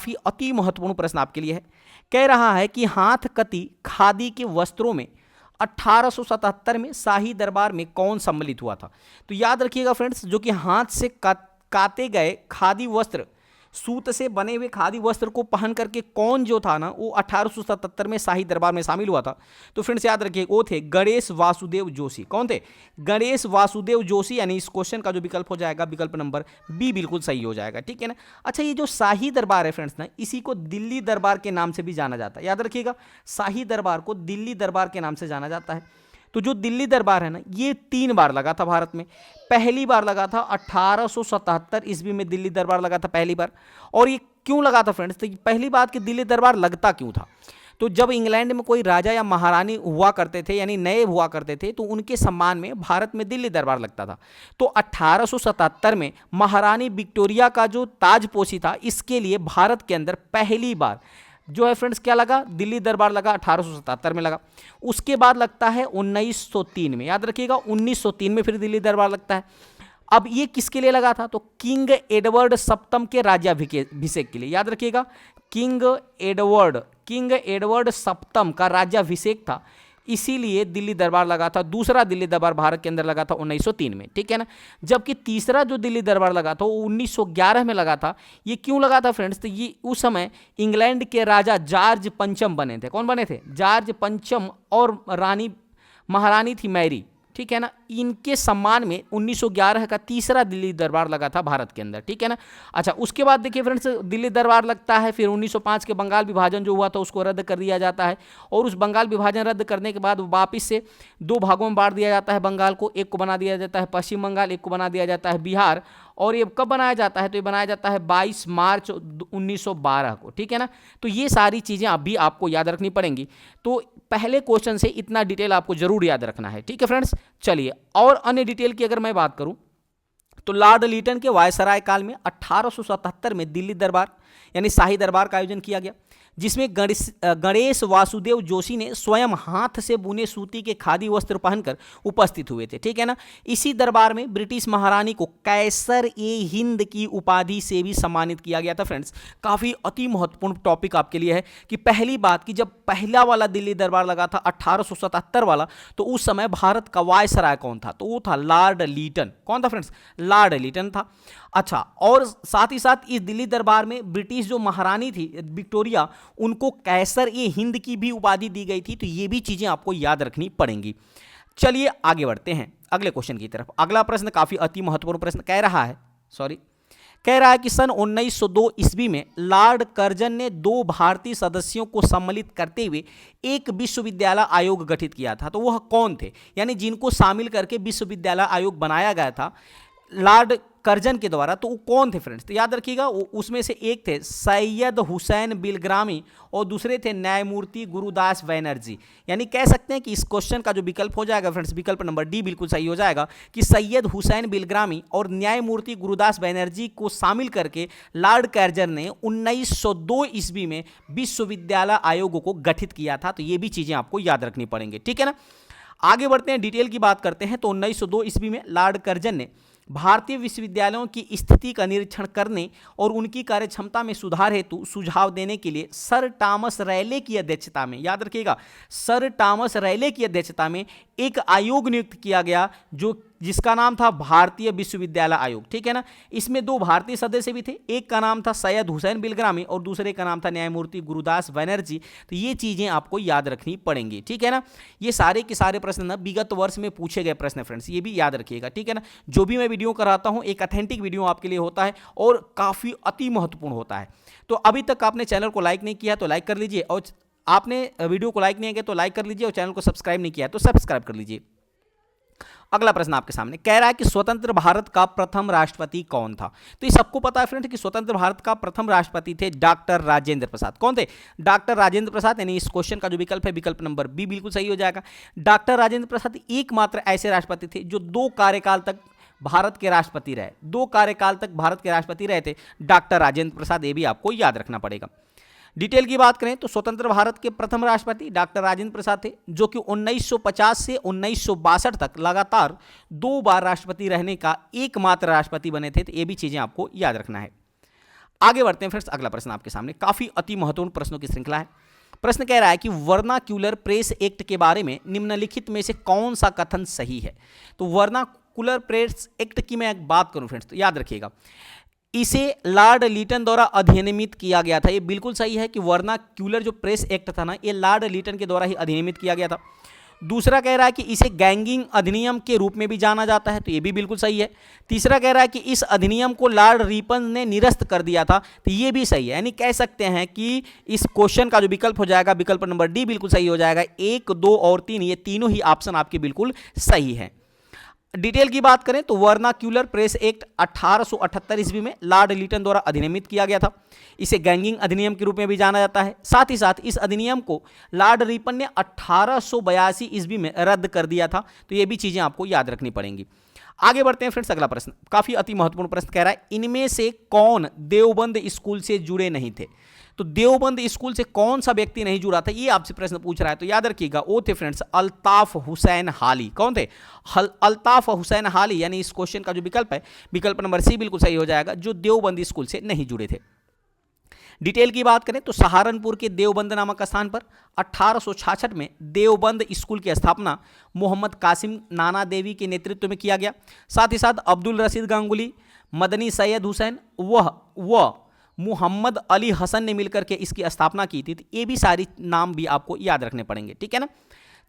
काफी अति महत्वपूर्ण प्रश्न आपके लिए है। कह रहा है कि हाथ कती खादी के वस्त्रों में 1877 में शाही दरबार में कौन सम्मिलित हुआ था। तो याद रखिएगा फ्रेंड्स, जो कि हाथ से काते गए खादी वस्त्र, सूत से बने हुए खादी वस्त्र को पहन करके कौन जो था ना, वो 1877 में शाही दरबार में शामिल हुआ था। तो फ्रेंड्स याद रखिए, वो थे गणेश वासुदेव जोशी। कौन थे? गणेश वासुदेव जोशी। यानी इस क्वेश्चन का जो विकल्प हो जाएगा, विकल्प नंबर बी बिल्कुल सही हो जाएगा। ठीक है ना। अच्छा, ये जो शाही दरबार है फ्रेंड्स ना, इसी को दिल्ली दरबार के नाम से भी जाना जाता है। याद रखिएगा, शाही दरबार को दिल्ली दरबार के नाम से जाना जाता है। तो जो दिल्ली दरबार है ना, ये 3 बार लगा था भारत में। पहली बार लगा था 1877 ईस्वी में दिल्ली दरबार लगा था पहली बार। और ये क्यों लगा था फ्रेंड्स? तो पहली बात कि दिल्ली दरबार लगता क्यों था, तो जब इंग्लैंड में कोई राजा या महारानी हुआ करते थे, यानी नए हुआ करते थे, तो उनके सम्मान में भारत में दिल्ली दरबार लगता था। तो 1877 में महारानी विक्टोरिया का जो ताजपोशी था, इसके लिए भारत के अंदर पहली बार जो है फ्रेंड्स क्या लगा, दिल्ली दरबार लगा, 1877 में लगा। उसके बाद लगता है 1903 में। याद रखिएगा, 1903 में फिर दिल्ली दरबार लगता है। अब ये किसके लिए लगा था? तो किंग एडवर्ड सप्तम के राज्याभिषेक के लिए। याद रखिएगा, किंग एडवर्ड सप्तम का राज्याभिषेक था, इसीलिए दिल्ली दरबार लगा था। दूसरा दिल्ली दरबार भारत के अंदर लगा था 1903 में। ठीक है ना। जबकि तीसरा जो दिल्ली दरबार लगा था वो 1911 में लगा था। ये क्यों लगा था फ्रेंड्स? तो ये उस समय इंग्लैंड के राजा जॉर्ज पंचम बने थे। कौन बने थे? जॉर्ज पंचम, और रानी महारानी थी मैरी। ठीक है ना। इनके सम्मान में 1911 का तीसरा दिल्ली दरबार लगा था भारत के अंदर। ठीक है ना। अच्छा, उसके बाद देखिए फ्रेंड्स, दिल्ली दरबार लगता है, फिर 1905 के बंगाल विभाजन जो हुआ था उसको रद्द कर दिया जाता है। और उस बंगाल विभाजन रद्द करने के बाद वापिस से 2 भागों में बांट दिया जाता है बंगाल को। एक को बना दिया जाता है पश्चिम बंगाल, एक को बना दिया जाता है बिहार। और ये कब बनाया जाता है? तो ये बनाया जाता है 22 मार्च 1912 को। ठीक है ना। तो ये सारी चीज़ें अभी आपको याद रखनी पड़ेंगी। तो पहले क्वेश्चन से इतना डिटेल आपको जरूर याद रखना है। ठीक है फ्रेंड्स। चलिए, और अन्य डिटेल की अगर मैं बात करूं, तो लॉर्ड लीटन के वायसराय काल में 1877 में दिल्ली दरबार यानी शाही दरबार का आयोजन किया गया, जिसमें गणेश वासुदेव जोशी ने स्वयं हाथ से बुने सूती के खादी वस्त्र पहनकर उपस्थित हुए थे। ठीक है ना। इसी दरबार में ब्रिटिश महारानी को कैसर ए हिंद की उपाधि से भी सम्मानित किया गया था। फ्रेंड्स, काफ़ी अति महत्वपूर्ण टॉपिक आपके लिए है कि पहली बात कि जब पहला वाला दिल्ली दरबार लगा था 1877 वाला, तो उस समय भारत का वायसराय कौन था? तो वो था लॉर्ड लीटन। कौन था फ्रेंड्स? लॉर्ड लीटन था। अच्छा, और साथ ही साथ इस दिल्ली दरबार में ब्रिटिश जो महारानी थी विक्टोरिया, उनको कैसर ए हिंद की भी उपाधि दी गई थी। तो ये भी चीजें आपको याद रखनी पड़ेंगी। चलिए आगे बढ़ते हैं अगले क्वेश्चन की तरफ। अगला प्रश्न काफी अति महत्वपूर्ण प्रश्न कह रहा है कि सन 1902 ईस्वी में लॉर्ड कर्जन ने 2 भारतीय सदस्यों को सम्मिलित करते हुए एक विश्वविद्यालय आयोग गठित किया था। तो वह कौन थे? यानी जिनको शामिल करके विश्वविद्यालय आयोग बनाया गया था लॉर्ड कर्जन के द्वारा, तो वो कौन थे फ्रेंड्स? तो याद रखिएगा, उसमें से एक थे सैयद हुसैन बिलग्रामी और दूसरे थे न्यायमूर्ति गुरुदास बनर्जी। यानी कह सकते हैं कि इस क्वेश्चन का जो विकल्प हो जाएगा फ्रेंड्स, विकल्प नंबर डी बिल्कुल सही हो जाएगा कि सैयद हुसैन बिलग्रामी और न्यायमूर्ति गुरुदास बनर्जी को शामिल करके लॉर्ड कर्जन ने 1902 ईस्वी में विश्वविद्यालय आयोग को गठित किया था। तो ये भी चीज़ें आपको याद रखनी पड़ेंगी। ठीक है ना। आगे बढ़ते हैं, डिटेल की बात करते हैं। तो 1902 ईस्वी में लॉर्ड कर्जन ने भारतीय विश्वविद्यालयों की स्थिति का निरीक्षण करने और उनकी कार्यक्षमता में सुधार हेतु सुझाव देने के लिए सर टॉमस रैले की अध्यक्षता में, याद रखिएगा, सर टॉमस रैले की अध्यक्षता में एक आयोग नियुक्त किया गया जिसका नाम था भारतीय विश्वविद्यालय आयोग। ठीक है ना। इसमें 2 भारतीय सदस्य भी थे, एक का नाम था सैयद हुसैन बिलग्रामी और दूसरे का नाम था न्यायमूर्ति गुरुदास बनर्जी। तो ये चीजें आपको याद रखनी पड़ेंगी। ठीक है ना। ये सारे के सारे प्रश्न ना विगत वर्ष में पूछे गए प्रश्न फ्रेंड्स, ये भी याद रखिएगा। ठीक है ना। जो भी मैं वीडियो कराता हूँ एक ऑथेंटिक वीडियो आपके लिए होता है और काफी अति महत्वपूर्ण होता है। तो अभी तक आपने चैनल को लाइक नहीं किया तो लाइक कर लीजिए, और आपने वीडियो को लाइक नहीं किया तो लाइक कर लीजिए, और चैनल को सब्सक्राइब नहीं किया तो सब्सक्राइब कर लीजिए। अगला प्रश्न आपके सामने कह रहा है कि स्वतंत्र भारत का प्रथम राष्ट्रपति कौन था? तो ये सबको पता है फ्रेंड कि स्वतंत्र भारत का प्रथम राष्ट्रपति थे डॉक्टर राजेंद्र प्रसाद। कौन थे? डॉक्टर राजेंद्र प्रसाद। यानी इस क्वेश्चन का जो विकल्प है, विकल्प नंबर बी बिल्कुल सही हो जाएगा। डॉक्टर राजेंद्र प्रसाद एकमात्र ऐसे राष्ट्रपति थे जो 2 कार्यकाल तक भारत के राष्ट्रपति रहे। 2 कार्यकाल तक भारत के राष्ट्रपति रहे थे डॉक्टर राजेंद्र प्रसाद। ये भी आपको याद रखना पड़ेगा। डिटेल की बात करें तो स्वतंत्र भारत के प्रथम राष्ट्रपति डॉक्टर राजेंद्र प्रसाद थे, जो कि 1950 से 1962 तक लगातार 2 बार राष्ट्रपति रहने का एकमात्र राष्ट्रपति बने थे। तो ये भी चीजें आपको याद रखना है। आगे बढ़ते हैं फ्रेंड्स, अगला प्रश्न आपके सामने काफी अति महत्वपूर्ण प्रश्नों की श्रृंखला है। प्रश्न कह रहा है कि वर्नाक्यूलर प्रेस एक्ट के बारे में निम्नलिखित में से कौन सा कथन सही है। तो वर्नाक्यूलर प्रेस एक्ट की मैं एक बात करूं फ्रेंड्स, तो याद रखिएगा, इसे लॉर्ड लीटन द्वारा अधिनियमित किया गया था। ये बिल्कुल सही है कि वर्नाक्यूलर जो प्रेस एक्ट था ना, ये लॉर्ड लीटन के द्वारा ही अधिनियमित किया गया था। दूसरा कह रहा है कि इसे गैंगिंग अधिनियम के रूप में भी जाना जाता है, तो ये भी बिल्कुल सही है। तीसरा कह रहा है कि इस अधिनियम को लॉर्ड रिपन ने निरस्त कर दिया था, तो ये भी सही है। यानी कह सकते हैं कि इस क्वेश्चन का जो विकल्प हो जाएगा, विकल्प नंबर डी बिल्कुल सही हो जाएगा। 1, 2 और 3 ये तीनों ही ऑप्शन आपके बिल्कुल सही है। डिटेल की बात करें तो वर्नाक्यूलर प्रेस एक्ट 1878 ईस्वी में लॉर्ड लीटन द्वारा अधिनियमित किया गया था। इसे गैंगिंग अधिनियम के रूप में भी जाना जाता है। साथ ही साथ इस अधिनियम को लॉर्ड रिपन ने 1882 ईस्वी में रद्द कर दिया था। तो ये भी चीजें आपको याद रखनी पड़ेंगी। आगे बढ़ते हैं फ्रेंड्स, अगला प्रश्न काफी अति महत्वपूर्ण प्रश्न कह रहा है, इनमें से कौन देवबंद स्कूल से जुड़े नहीं थे। तो देवबंद स्कूल से कौन सा व्यक्ति नहीं जुड़ा था, ये आपसे प्रश्न पूछ रहा है। तो याद रखिएगा, वो थे फ्रेंड्स अल्ताफ हुसैन हाली। कौन थे? अल्ताफ हुसैन हाली। यानी इस क्वेश्चन का जो विकल्प है, विकल्प नंबर सी बिल्कुल सही हो जाएगा, जो देवबंद स्कूल से नहीं जुड़े थे। डिटेल की बात करें तो सहारनपुर के देवबंद नामक स्थान पर 1866 में देवबंद स्कूल की स्थापना मोहम्मद कासिम नाना देवी के नेतृत्व में किया गया। साथ ही साथ अब्दुल रशीद गांगुली, मदनी सैयद हुसैन व मुहम्मद अली हसन ने मिलकर के इसकी स्थापना की थी। तो ये भी सारी नाम भी आपको याद रखने पड़ेंगे, ठीक है ना।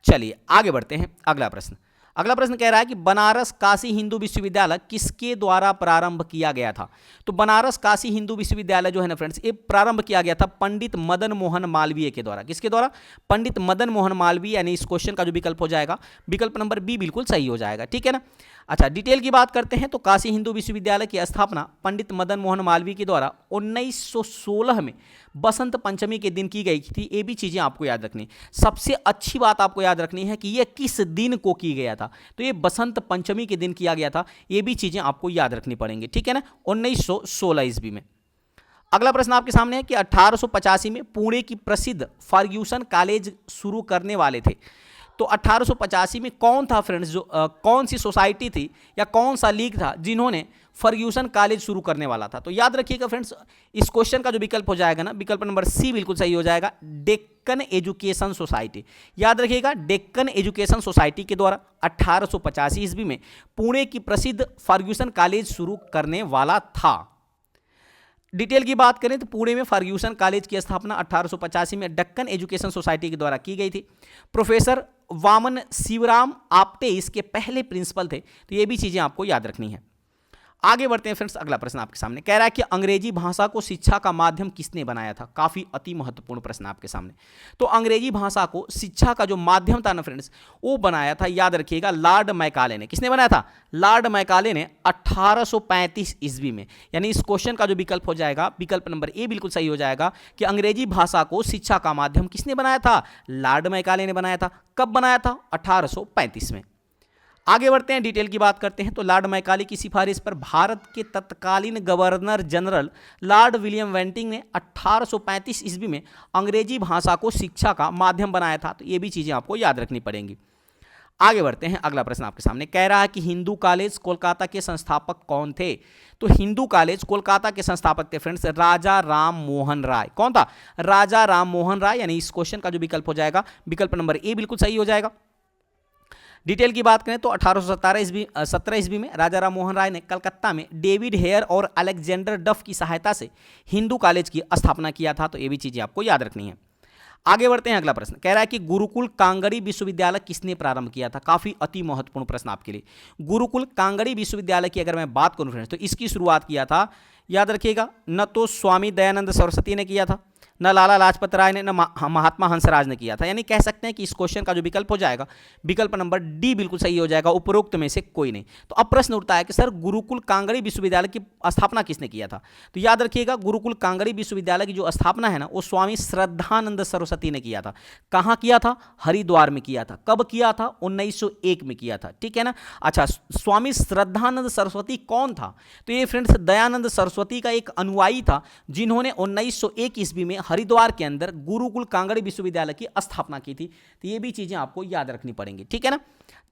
चलिए आगे बढ़ते हैं, अगला प्रश्न। अगला प्रश्न कह रहा है कि बनारस काशी हिंदू विश्वविद्यालय किसके द्वारा प्रारंभ किया गया था। तो बनारस काशी हिंदू विश्वविद्यालय जो है ना फ्रेंड्स, ये प्रारंभ किया गया था पंडित मदन मोहन मालवीय के द्वारा। किसके द्वारा? पंडित मदन मोहन मालवीय। यानी इस क्वेश्चन का जो विकल्प हो जाएगा, विकल्प नंबर बी बिल्कुल सही हो जाएगा, ठीक है ना। अच्छा, डिटेल की बात करते हैं तो काशी हिंदू विश्वविद्यालय की स्थापना पंडित मदन मोहन मालवीय के द्वारा 1916 में बसंत पंचमी के दिन की गई थी। ये भी चीज़ें आपको याद रखनी। सबसे अच्छी बात आपको याद रखनी है कि यह किस दिन को की गया था। तो ये बसंत पंचमी के दिन किया गया था। ये भी चीज़ें आपको याद रखनी पड़ेंगी, ठीक है ना, 1916 ईस्वी में। अगला प्रश्न आपके सामने है कि 1885 में पुणे की प्रसिद्ध फर्ग्यूसन कॉलेज शुरू करने वाले थे। तो 1885 में कौन था फ्रेंड्स, जो कौन सी सोसाइटी थी या कौन सा लीग था जिन्होंने फर्ग्यूसन कॉलेज शुरू करने वाला था। तो याद रखिएगा फ्रेंड्स, इस क्वेश्चन का जो विकल्प हो जाएगा ना, विकल्प नंबर सी बिल्कुल सही हो जाएगा, डेक्कन एजुकेशन सोसाइटी। याद रखिएगा, डेक्कन एजुकेशन सोसाइटी के द्वारा 1885 ईस्वी में पुणे की प्रसिद्ध फर्ग्यूसन कॉलेज शुरू करने वाला था। डिटेल की बात करें तो पुणे में फर्ग्यूसन कॉलेज की स्थापना 1885 में डेक्कन एजुकेशन सोसाइटी के द्वारा की गई थी। प्रोफेसर वामन शिवराम आप्टे इसके पहले प्रिंसिपल थे। तो ये भी चीज़ें आपको याद रखनी है। आगे बढ़ते हैं फ्रेंड्स, अगला प्रश्न आपके सामने कह रहा है कि अंग्रेजी भाषा को शिक्षा का माध्यम किसने बनाया था। काफ़ी अति महत्वपूर्ण प्रश्न आपके सामने। तो अंग्रेजी भाषा को शिक्षा का जो माध्यम था ना फ्रेंड्स, वो बनाया था, याद रखिएगा, लॉर्ड मैकाले ने। किसने बनाया था? लॉर्ड मैकाले ने 1835 ईस्वी में। यानी इस क्वेश्चन का जो विकल्प हो जाएगा, विकल्प नंबर ए बिल्कुल सही हो जाएगा कि अंग्रेजी भाषा को शिक्षा का माध्यम किसने बनाया था? लॉर्ड मैकाले ने बनाया था। कब बनाया था? 1835 में। आगे बढ़ते हैं, डिटेल की बात करते हैं तो लॉर्ड मैकाले की सिफारिश पर भारत के तत्कालीन गवर्नर जनरल लॉर्ड विलियम वेंटिंग ने 1835 ईस्वी में अंग्रेजी भाषा को शिक्षा का माध्यम बनाया था। तो ये भी चीज़ें आपको याद रखनी पड़ेंगी। आगे बढ़ते हैं, अगला प्रश्न आपके सामने कह रहा है कि हिंदू कॉलेज कोलकाता के संस्थापक कौन थे। तो हिंदू कॉलेज कोलकाता के संस्थापक थे फ्रेंड्स राजा राम मोहन राय। कौन था? राजा राम मोहन राय। यानी इस क्वेश्चन का जो विकल्प हो जाएगा, विकल्प नंबर ए बिल्कुल सही हो जाएगा। डिटेल की बात करें तो 1817 ईस्वी में राजा राम मोहन राय ने कलकत्ता में डेविड हेयर और अलेक्जेंडर डफ की सहायता से हिंदू कॉलेज की स्थापना किया था। तो ये भी चीज़ें आपको याद रखनी है। आगे बढ़ते हैं, अगला प्रश्न कह रहा है कि गुरुकुल कांगड़ी विश्वविद्यालय किसने प्रारंभ किया था। काफ़ी अति महत्वपूर्ण प्रश्न आपके लिए। गुरुकुल कांगड़ी विश्वविद्यालय की अगर मैं बात करूं फ्रेंड्स, तो इसकी शुरुआत किया था, याद रखिएगा, न तो स्वामी दयानंद सरस्वती ने किया था, न लाला लाजपत राय ने, न महात्मा हंसराज ने किया था। यानी कह सकते हैं कि इस क्वेश्चन का जो विकल्प हो जाएगा, विकल्प नंबर डी बिल्कुल सही हो जाएगा, उपरोक्त में से कोई नहीं। तो अब प्रश्न उठता है कि सर गुरुकुल कांगड़ी विश्वविद्यालय की स्थापना किसने किया था। तो याद रखिएगा, गुरुकुल कांगड़ी विश्वविद्यालय की जो स्थापना है ना, वो स्वामी श्रद्धानंद सरस्वती ने किया था। कहाँ किया था? हरिद्वार में किया था। कब किया था? 1901 में किया था, ठीक है ना। अच्छा, स्वामी श्रद्धानंद सरस्वती कौन था? तो ये फ्रेंड्स दयानंद सरस्वती का एक अनुयायी था, जिन्होंने 1901 ईस्वी में हरिद्वार के अंदर गुरुकुल कांगड़ी विश्वविद्यालय की स्थापना की थी। तो ये भी चीजें आपको याद रखनी पड़ेंगी, ठीक है ना।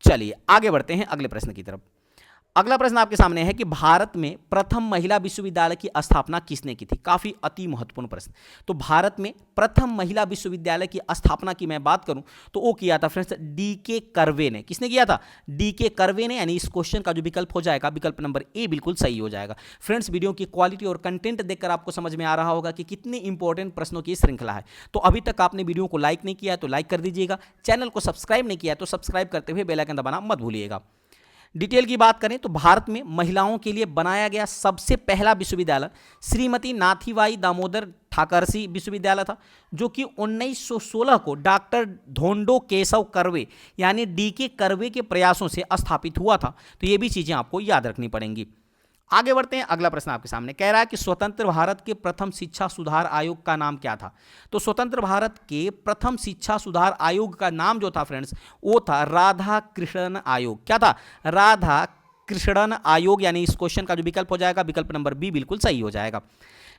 चलिए आगे बढ़ते हैं अगले प्रश्न की तरफ। अगला प्रश्न आपके सामने है कि भारत में प्रथम महिला विश्वविद्यालय की स्थापना किसने की थी। काफी अति महत्वपूर्ण प्रश्न। तो भारत में प्रथम महिला विश्वविद्यालय की स्थापना की मैं बात करूं तो वो किया था फ्रेंड्स डीके कर्वे ने। किसने किया था? डीके कर्वे ने। यानी इस क्वेश्चन का जो विकल्प हो जाएगा, विकल्प नंबर ए बिल्कुल सही हो जाएगा। फ्रेंड्स, वीडियो की क्वालिटी और कंटेंट देखकर आपको समझ में आ रहा होगा कि कितनी इंपॉर्टेंट प्रश्नों की श्रृंखला है। तो अभी तक आपने वीडियो को लाइक नहीं किया है तो लाइक कर दीजिएगा, चैनल को सब्सक्राइब नहीं किया है तो सब्सक्राइब करते हुए बेल आइकन दबाना मत भूलिएगा। डिटेल की बात करें तो भारत में महिलाओं के लिए बनाया गया सबसे पहला विश्वविद्यालय श्रीमती नाथीबाई दामोदर ठाकरसी विश्वविद्यालय था, जो कि 1916 को डॉक्टर धोंडो केशव कर्वे यानी डीके कर्वे के प्रयासों से स्थापित हुआ था। तो ये भी चीज़ें आपको याद रखनी पड़ेंगी। आगे बढ़ते हैं। अगला प्रश्न आपके सामने कह रहा है कि स्वतंत्र भारत के प्रथम शिक्षा सुधार आयोग का नाम क्या था। तो स्वतंत्र भारत के प्रथम शिक्षा सुधार आयोग का नाम जो था फ्रेंड्स वो था राधा कृष्णन आयोग। क्या था? राधा कृष्णन आयोग। यानी इस क्वेश्चन का जो विकल्प हो जाएगा, विकल्प नंबर बी बिल्कुल सही हो जाएगा।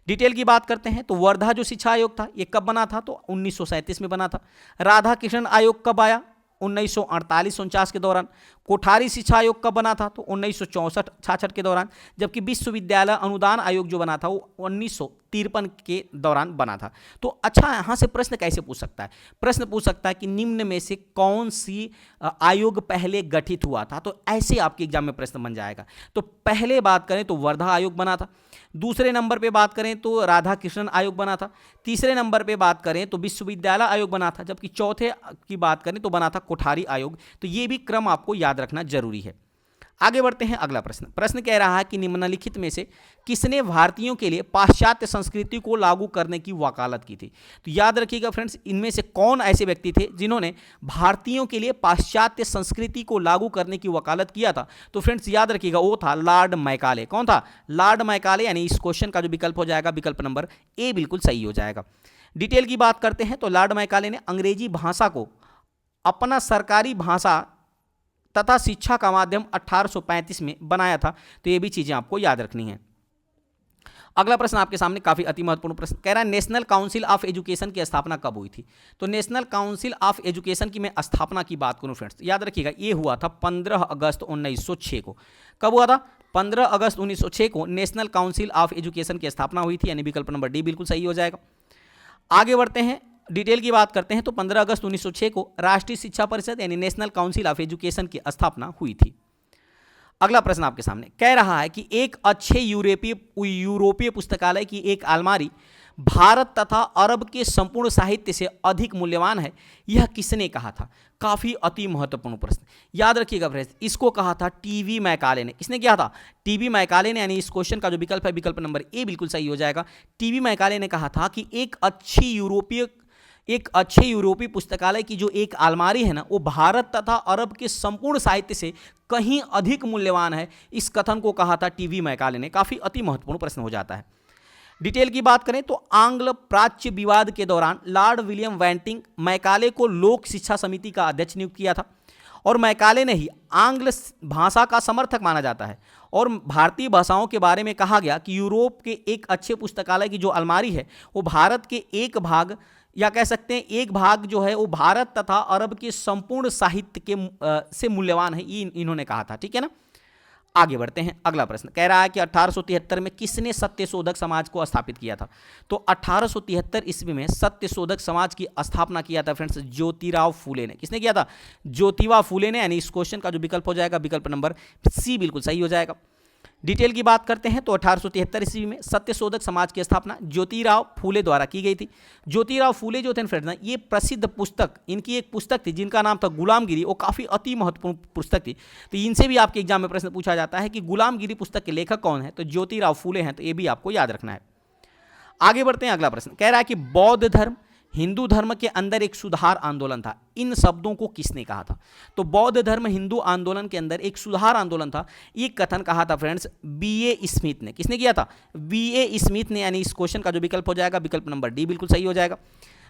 डिटेल की बात करते हैं तो वर्धा जो शिक्षा आयोग था ये कब बना था? तो 1937 में बना था। राधा कृष्णन आयोग कब आया? 1948-49 के दौरान। कोठारी शिक्षा आयोग कब बना था? तो 1964-66 के दौरान। जबकि विश्वविद्यालय अनुदान आयोग जो बना था वो 1953 के दौरान बना था। तो अच्छा, यहाँ से प्रश्न कैसे पूछ सकता है? प्रश्न पूछ सकता है कि निम्न में से कौन सी आयोग पहले गठित हुआ था। तो ऐसे आपके एग्जाम में प्रश्न बन जाएगा। तो पहले बात करें तो वर्धा आयोग बना था, दूसरे नंबर पे बात करें तो राधा कृष्णन आयोग बना था, तीसरे नंबर पे बात करें तो विश्वविद्यालय आयोग बना था, जबकि चौथे की बात करें तो बना था कोठारी आयोग। तो ये भी क्रम आपको याद रखना जरूरी है। आगे बढ़ते हैं। अगला प्रश्न कह रहा है कि निम्नलिखित में से किसने भारतीयों के लिए पाश्चात्य संस्कृति को लागू करने की वकालत की थी। तो याद रखिएगा फ्रेंड्स, इनमें से कौन ऐसे व्यक्ति थे जिन्होंने भारतीयों के लिए पाश्चात्य संस्कृति को लागू करने की वकालत किया था। तो फ्रेंड्स याद रखिएगा वो था लॉर्ड मैकाले। कौन था? Lord Macaulay. यानी इस क्वेश्चन का जो विकल्प हो जाएगा, विकल्प नंबर ए बिल्कुल सही हो जाएगा। डिटेल की बात करते हैं तो लॉर्ड मैकाले ने अंग्रेजी भाषा को अपना सरकारी भाषा तथा शिक्षा का माध्यम 1835 में बनाया था। तो ये भी चीजें आपको याद रखनी है। अगला प्रश्न आपके सामने काफी अति महत्वपूर्ण प्रश्न कह रहा है नेशनल काउंसिल ऑफ एजुकेशन की स्थापना कब हुई थी। तो नेशनल काउंसिल ऑफ एजुकेशन की मैं स्थापना की बात करूं फ्रेंड्स, याद रखिएगा ये हुआ था 15 अगस्त 1906 को। कब हुआ था? 15 अगस्त 1906 को नेशनल काउंसिल ऑफ एजुकेशन की स्थापना हुई थी। यानी विकल्प नंबर डी बिल्कुल सही हो जाएगा। आगे बढ़ते हैं। डिटेल की बात करते हैं तो 15 अगस्त 1906 को राष्ट्रीय शिक्षा परिषद यानी नेशनल काउंसिल ऑफ एजुकेशन की स्थापना हुई थी। अगला प्रश्न आपके सामने कह रहा है कि एक अच्छे यूरोपीय पुस्तकालय की एक अलमारी भारत तथा अरब के संपूर्ण साहित्य से अधिक मूल्यवान है, यह किसने कहा था। काफी अति महत्वपूर्ण प्रश्न, याद रखिएगा फ्रेंड्स, इसको कहा था टीवी मैकाले ने। किसने किया था? टीवी मैकाले ने। यानी इस क्वेश्चन का जो विकल्प है, विकल्प नंबर ए बिल्कुल सही हो जाएगा। टीवी मैकाले ने कहा था कि एक अच्छे यूरोपीय पुस्तकालय की जो एक अलमारी है ना, वो भारत तथा अरब के संपूर्ण साहित्य से कहीं अधिक मूल्यवान है। इस कथन को कहा था टीवी मैकाले ने। काफी अति महत्वपूर्ण प्रश्न हो जाता है। डिटेल की बात करें तो आंग्ल प्राच्य विवाद के दौरान लॉर्ड विलियम वेंटिंग मैकाले को लोक शिक्षा समिति का अध्यक्ष नियुक्त किया था और मैकाले ने ही आंग्ल भाषा का समर्थक माना जाता है। और भारतीय भाषाओं के बारे में कहा गया कि यूरोप के एक अच्छे पुस्तकालय की जो अलमारी है वो भारत के एक भाग या कह सकते हैं एक भाग जो है वो भारत तथा अरब के संपूर्ण साहित्य के से मूल्यवान है, ये इन्होंने कहा था। ठीक है ना। आगे बढ़ते हैं। अगला प्रश्न कह रहा है कि 1873 में किसने सत्यशोधक समाज को स्थापित किया था। तो 1873 ईस्वी में सत्यशोधक समाज की स्थापना किया था फ्रेंड्स ज्योतिराव फूले ने। किसने किया था? ज्योतिबा फूले ने। यानी इस क्वेश्चन का जो विकल्प हो जाएगा, विकल्प नंबर सी बिल्कुल सही हो जाएगा। डिटेल की बात करते हैं तो 1873 ईस्वी में सत्यशोधक समाज की स्थापना ज्योतिराव फूले द्वारा की गई थी। ज्योतिराव फूले जो थे फ्रेंड्स ना, ये प्रसिद्ध पुस्तक, इनकी एक पुस्तक थी जिनका नाम था गुलामगिरी। वो काफ़ी अति महत्वपूर्ण पुस्तक थी। तो इनसे भी आपके एग्जाम में प्रश्न पूछा जाता है कि गुलामगिरी पुस्तक के लेखक कौन है। तो ज्योतिराव फूले हैं। तो ये भी आपको याद रखना है। आगे बढ़ते हैं। अगला प्रश्न कह रहा है कि बौद्ध धर्म हिंदू धर्म के अंदर एक सुधार आंदोलन था। इन शब्दों को किसने कहा था? तो बौद्ध धर्म हिंदू आंदोलन के अंदर एक सुधार आंदोलन था, ये कथन कहा था फ्रेंड्स बीए स्मिथ ने। किसने किया था? बीए स्मिथ ने। यानी इस क्वेश्चन का जो विकल्प हो जाएगा, विकल्प नंबर डी बिल्कुल सही हो जाएगा।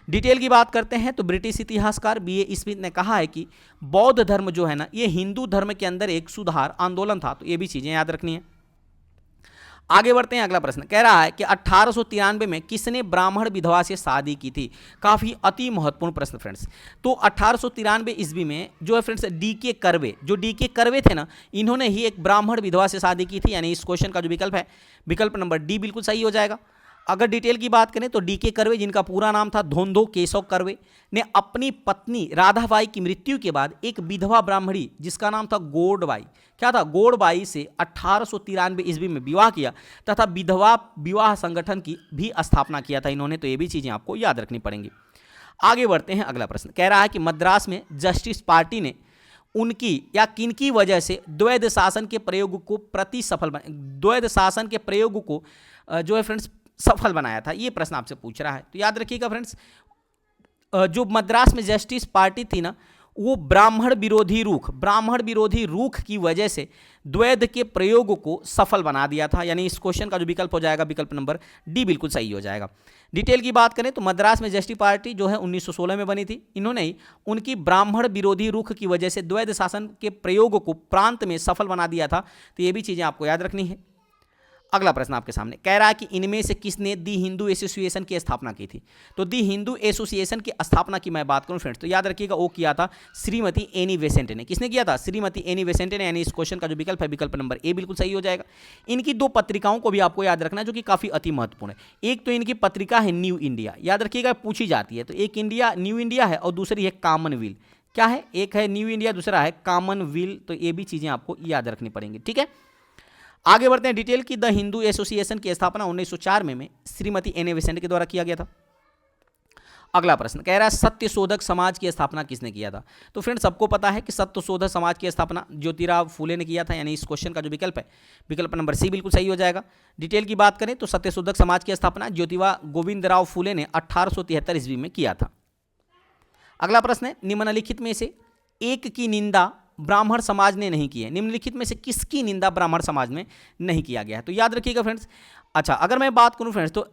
डिटेल की बात करते हैं तो ब्रिटिश इतिहासकार बीए स्मिथ ने कहा है कि बौद्ध धर्म जो है ना, ये हिंदू धर्म के अंदर एक सुधार आंदोलन था। तो ये भी चीजें याद रखनी है। आगे बढ़ते हैं, अगला प्रश्न कह रहा है कि 1893 में किसने ब्राह्मण विधवा से शादी की थी। काफ़ी अति महत्वपूर्ण प्रश्न फ्रेंड्स। तो 1893 ईस्वी में जो है फ्रेंड्स डीके कर्वे, जो डीके कर्वे थे ना, इन्होंने ही एक ब्राह्मण विधवा से शादी की थी। यानी इस क्वेश्चन का जो विकल्प है, विकल्प नंबर डी बिल्कुल सही हो जाएगा। अगर डिटेल की बात करें तो डीके कर्वे, जिनका पूरा नाम था धोंधो केशव कर्वे, ने अपनी पत्नी राधाबाई की मृत्यु के बाद एक विधवा ब्राह्मणी जिसका नाम था गौड़बाई, क्या था, गौड़बाई से 1893 ईस्वी में विवाह किया तथा विधवा विवाह संगठन की भी स्थापना किया था इन्होंने। तो ये भी चीज़ें आपको याद रखनी पड़ेंगी। आगे बढ़ते हैं, अगला प्रश्न कह रहा है कि मद्रास में जस्टिस पार्टी ने उनकी या किनकी वजह से द्वैध शासन के प्रयोग को द्वैध शासन के प्रयोग को जो है फ्रेंड्स सफल बनाया था। ये प्रश्न आपसे पूछ रहा है। तो याद रखिएगा फ्रेंड्स, जो मद्रास में जस्टिस पार्टी थी ना, वो ब्राह्मण विरोधी रूख की वजह से द्वैध के प्रयोग को सफल बना दिया था। यानी इस क्वेश्चन का जो विकल्प हो जाएगा, विकल्प नंबर डी बिल्कुल सही हो जाएगा। डिटेल की बात करें तो मद्रास में जस्टिस पार्टी जो है 1916 में बनी थी। इन्होंने ही उनकी ब्राह्मण विरोधी रुख की वजह से द्वैध शासन के प्रयोग को प्रांत में सफल बना दिया था। तो ये भी चीज़ें आपको याद रखनी है। अगला प्रश्न आपके सामने कह रहा है कि इनमें से किसने दी हिंदू एसोसिएशन की स्थापना की थी। तो दी हिंदू एसोसिएशन की स्थापना की मैं बात करूं फ्रेंड्स, तो याद रखिएगा वो किया था श्रीमती एनी बेसेंट ने। किसने किया था? श्रीमती एनी बेसेंट ने। यानी इस क्वेश्चन का जो विकल्प है, विकल्प नंबर ए बिल्कुल सही हो जाएगा। इनकी दो पत्रिकाओं को भी आपको याद रखना है जो कि काफ़ी अति महत्वपूर्ण है। एक तो इनकी पत्रिका है न्यू इंडिया, याद रखिएगा पूछी जाती है। तो एक न्यू इंडिया है और दूसरी है कॉमनवेल्थ। क्या है? एक है न्यू इंडिया, दूसरा है कॉमनवेल्थ। तो ये भी चीज़ें आपको याद रखनी पड़ेंगी, ठीक है। आगे बढ़ते हैं। डिटेल की द हिंदू एसोसिएशन की स्थापना 1904 में श्रीमती एनी बेसेंट के द्वारा किया गया था। अगला प्रश्न कह रहा है सत्यशोधक समाज की स्थापना किसने किया था। तो फ्रेंड्स सबको पता है कि सत्यशोधक समाज की स्थापना ज्योतिराव फूले ने किया था। यानी इस क्वेश्चन का जो विकल्प है, विकल्प नंबर सी बिल्कुल सही हो जाएगा। डिटेल की बात करें तो सत्यशोधक समाज की स्थापना ज्योतिबा गोविंदराव फूले ने 1873 ईस्वी में किया था। अगला प्रश्न है निम्नलिखित में से एक की निंदा ब्राह्मण समाज ने नहीं की है। निम्नलिखित में से किसकी निंदा ब्राह्मण समाज में नहीं किया गया है? तो याद रखिएगा फ्रेंड्स। अच्छा, अगर मैं बात करूं फ्रेंड्स तो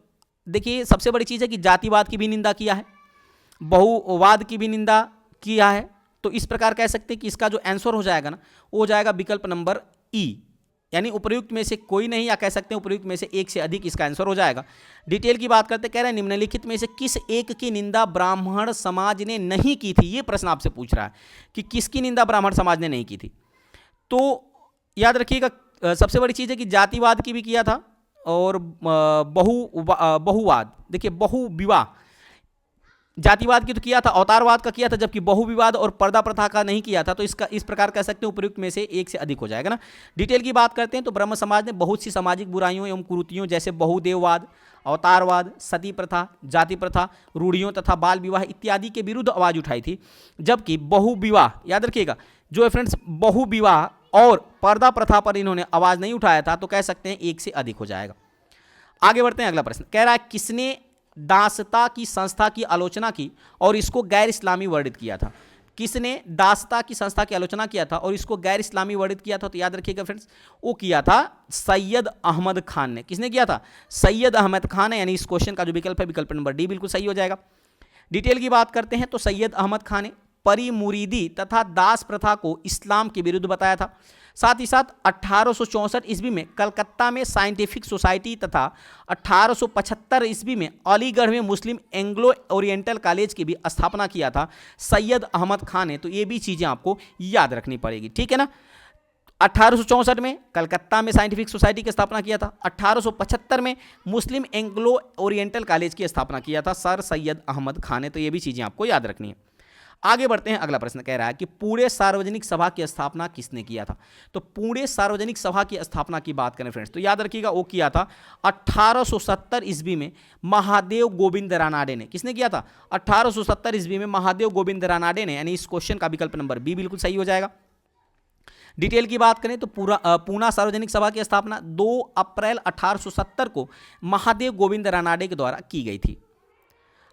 देखिए सबसे बड़ी चीज़ है कि जातिवाद की भी निंदा किया है, बहुवाद की भी निंदा किया है। तो इस प्रकार कह सकते हैं कि इसका जो आंसर हो जाएगा ना, वो हो जाएगा विकल्प नंबर ई। यानी उपयुक्त में से कोई नहीं, या कह सकते हैं उपयुक्त में से एक से अधिक इसका आंसर हो जाएगा। डिटेल की बात करते कह रहे हैं निम्नलिखित में से किस एक की निंदा ब्राह्मण समाज ने नहीं की थी। ये प्रश्न आपसे पूछ रहा है कि किसकी निंदा ब्राह्मण समाज ने नहीं की थी। तो याद रखिएगा सबसे बड़ी चीज़ है कि जातिवाद की भी किया था और बहुवाद, देखिए बहुविवाह, जातिवाद की तो किया था, अवतारवाद का किया था, जबकि बहुविवाद और पर्दा प्रथा का नहीं किया था। तो इसका इस प्रकार कह सकते हैं उपयुक्त में से एक से अधिक हो जाएगा ना। डिटेल की बात करते हैं तो ब्रह्म समाज ने बहुत सी सामाजिक बुराइयों एवं कुरीतियों जैसे बहुदेववाद, अवतारवाद, सती प्रथा, जाति प्रथा, रूढ़ियों तथा बाल विवाह इत्यादि के विरुद्ध आवाज उठाई थी। जबकि बहुविवाह, याद रखिएगा जो है फ्रेंड्स, बहुविवाह और पर्दा प्रथा पर इन्होंने आवाज नहीं उठाया था। तो कह सकते हैं एक से अधिक हो जाएगा। आगे बढ़ते हैं। अगला प्रश्न कह रहा है किसने दासता की संस्था की आलोचना की और इसको गैर इस्लामी वर्णित किया था। किसने दासता की संस्था की आलोचना किया था और इसको गैर इस्लामी वर्णित किया था? तो याद रखिएगा फ्रेंड्स, वो किया था सैयद अहमद खान ने। किसने किया था? सैयद अहमद खान ने। यानी इस क्वेश्चन का जो विकल्प है, विकल्प नंबर डी बिल्कुल सही हो जाएगा। डिटेल की बात करते हैं तो सैयद अहमद खान ने परिमुरीदी तथा दास प्रथा को इस्लाम के विरुद्ध बताया था। साथ ही साथ 1864 ईस्वी में कलकत्ता में साइंटिफिक सोसाइटी तथा 1875 ईस्वी में अलीगढ़ में मुस्लिम एंग्लो ओरिएंटल कॉलेज की भी स्थापना किया था सैयद अहमद खान ने। तो ये भी चीज़ें आपको याद रखनी पड़ेगी, ठीक है ना। 1864 में कलकत्ता में साइंटिफिक सोसाइटी की स्थापना किया था। 1875 में मुस्लिम एंग्लो ओरिएंटल कॉलेज की स्थापना किया था सर सैयद अहमद खान ने। तो ये भी चीज़ें आपको याद रखनी है। आगे बढ़ते हैं। अगला प्रश्न कह रहा है कि पूरे सार्वजनिक सभा की स्थापना किसने किया था। तो पूरे सार्वजनिक सभा की स्थापना की बात करें फ्रेंड्स तो याद रखिएगा वो किया था 1870 ईस्वी में महादेव गोविंद रानाडे ने। किसने किया था? 1870 ईस्वी में महादेव गोविंद रानाडे ने। यानी इस क्वेश्चन का विकल्प नंबर बी बिल्कुल सही हो जाएगा। डिटेल की बात करें तो पूना सार्वजनिक सभा की स्थापना 2 अप्रैल 1870 को महादेव गोविंद रानाडे के द्वारा की गई थी।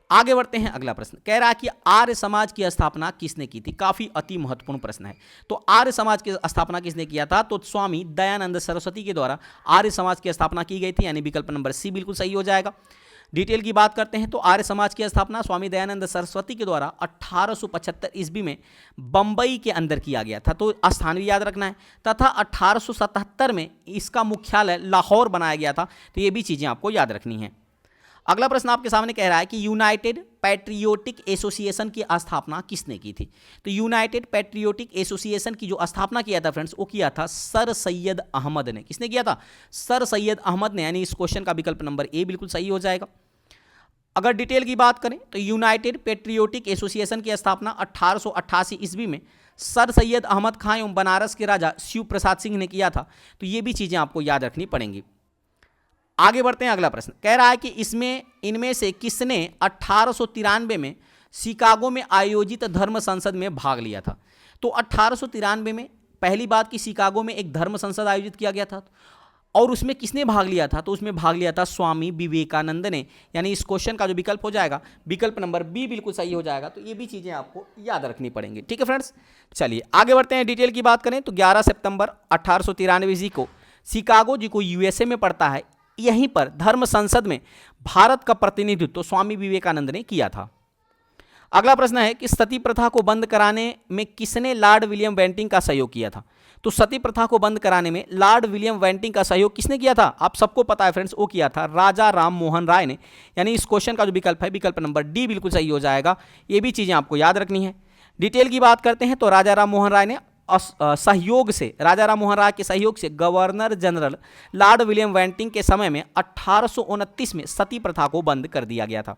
आगे बढ़ते हैं। अगला प्रश्न कह रहा है कि आर्य समाज की स्थापना किसने की थी। काफी अति महत्वपूर्ण प्रश्न है। तो आर्य समाज की स्थापना किसने किया था? तो स्वामी दयानंद सरस्वती के द्वारा आर्य समाज की स्थापना की गई थी। यानी विकल्प नंबर सी बिल्कुल सही हो जाएगा। डिटेल की बात करते हैं तो आर्य समाज की स्थापना स्वामी दयानंद सरस्वती के द्वारा 1875 ईस्वी में बंबई के अंदर किया गया था, तो स्थान भी याद रखना है। तथा 1877 में इसका मुख्यालय लाहौर बनाया गया था, तो ये भी चीज़ें आपको याद रखनी है। अगला प्रश्न आपके सामने कह रहा है कि यूनाइटेड पैट्रियोटिक एसोसिएशन की स्थापना किसने की थी? तो यूनाइटेड पैट्रियोटिक एसोसिएशन की जो स्थापना किया था फ्रेंड्स, वो किया था सर सैयद अहमद ने। किसने किया था? सर सैयद अहमद ने, यानी इस क्वेश्चन का विकल्प नंबर ए बिल्कुल सही हो जाएगा। अगर डिटेल की बात करें तो यूनाइटेड पैट्रियोटिक एसोसिएशन की स्थापना 1888 ईस्वी में सर सैयद अहमद खां एवं बनारस के राजा शिव प्रसाद सिंह ने किया था, तो ये भी चीज़ें आपको याद रखनी पड़ेंगी। आगे बढ़ते हैं, अगला प्रश्न कह रहा है कि इनमें से किसने 1893 में शिकागो में आयोजित धर्म संसद में भाग लिया था? तो 1893 में पहली बात कि शिकागो में एक धर्म संसद आयोजित किया गया था, और उसमें किसने भाग लिया था? तो उसमें भाग लिया था स्वामी विवेकानंद ने, यानी इस क्वेश्चन का जो विकल्प हो जाएगा विकल्प नंबर बी बिल्कुल सही हो जाएगा। तो ये भी चीज़ें आपको याद रखनी पड़ेंगी। ठीक है फ्रेंड्स, चलिए आगे बढ़ते हैं। डिटेल की बात करें तो 11 सितंबर 1893 को शिकागो जी को यूएसए में पड़ता है, यहीं पर धर्म संसद में भारत का प्रतिनिधित्व तो स्वामी विवेकानंद ने किया था। अगला प्रश्न है कि सती प्रथा को बंद कराने में किसने लॉर्ड विलियम बेंटिंक का सहयोग किया था? तो सती प्रथा को बंद कराने में लॉर्ड विलियम बेंटिंक का सहयोग किसने किया था? आप सबको पता है फ्रेंड्स, वो किया था राजा राम मोहन राय ने, यानी इस क्वेश्चन का जो विकल्प है विकल्प नंबर डी बिल्कुल सही हो जाएगा। ये भी चीज़ें आपको याद रखनी है। डिटेल की बात करते हैं तो राजा राम मोहन राय ने राजा राम मोहन राय के सहयोग से governor general Lord William Bentinck के समय में 1829 में सती प्रथा को बंद कर दिया गया था।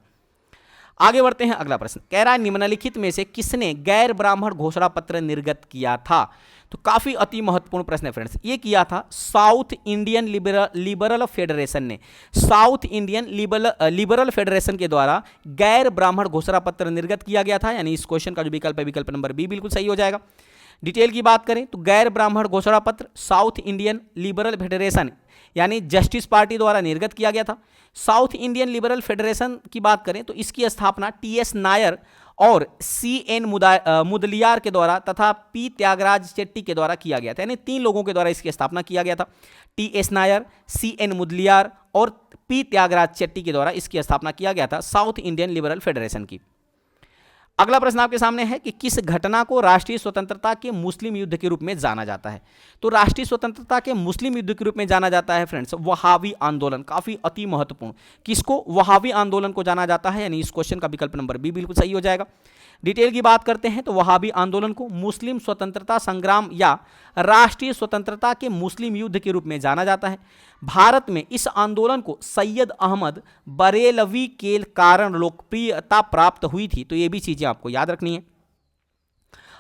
आगे बढ़ते हैं, अगला प्रश्न कह रहा है निम्नलिखित में से किसने गैर ब्राह्मण घोषणा पत्र निर्गत किया था? तो काफी अति महत्वपूर्ण प्रश्न है फ्रेंड्स। ये किया था साउथ इंडियन लिबरल फेडरेशन ने। साउथ इंडियन लिबरल फेडरेशन के द्वारा गैर ब्राह्मण घोषणा पत्र निर्गत किया गया था, यानी इस क्वेश्चन का जो विकल्प है विकल्प नंबर बी बिल्कुल सही हो जाएगा। डिटेल की बात करें तो गैर ब्राह्मण घोषणा पत्र साउथ इंडियन लिबरल फेडरेशन यानी जस्टिस पार्टी द्वारा निर्गत किया गया था। साउथ इंडियन लिबरल फेडरेशन की बात करें तो इसकी स्थापना टी.एस. नायर और सी.एन. मुदलियार के द्वारा तथा पी. त्यागराज चेट्टी के द्वारा किया गया था, यानी 3 लोगों के द्वारा इसकी स्थापना किया गया था। टी.एस. नायर, सी.एन. मुदलियार और पी. त्यागराज चेट्टी के द्वारा इसकी स्थापना किया गया था साउथ इंडियन लिबरल फेडरेशन की। अगला प्रश्न आपके सामने है कि किस घटना को राष्ट्रीय स्वतंत्रता के मुस्लिम युद्ध के रूप में जाना जाता है? तो राष्ट्रीय स्वतंत्रता के मुस्लिम युद्ध के रूप में जाना जाता है फ्रेंड्स वहाबी आंदोलन। काफी अति महत्वपूर्ण, किसको? वहाबी आंदोलन को जाना जाता है, यानी इस क्वेश्चन का विकल्प नंबर बी बिल्कुल सही हो जाएगा। डिटेल की बात करते हैं तो वहाबी आंदोलन को मुस्लिम स्वतंत्रता संग्राम या राष्ट्रीय स्वतंत्रता के मुस्लिम युद्ध के रूप में जाना जाता है। भारत में इस आंदोलन को सैयद अहमद बरेलवी के कारण लोकप्रियता प्राप्त हुई थी, तो ये भी चीजें आपको याद रखनी है।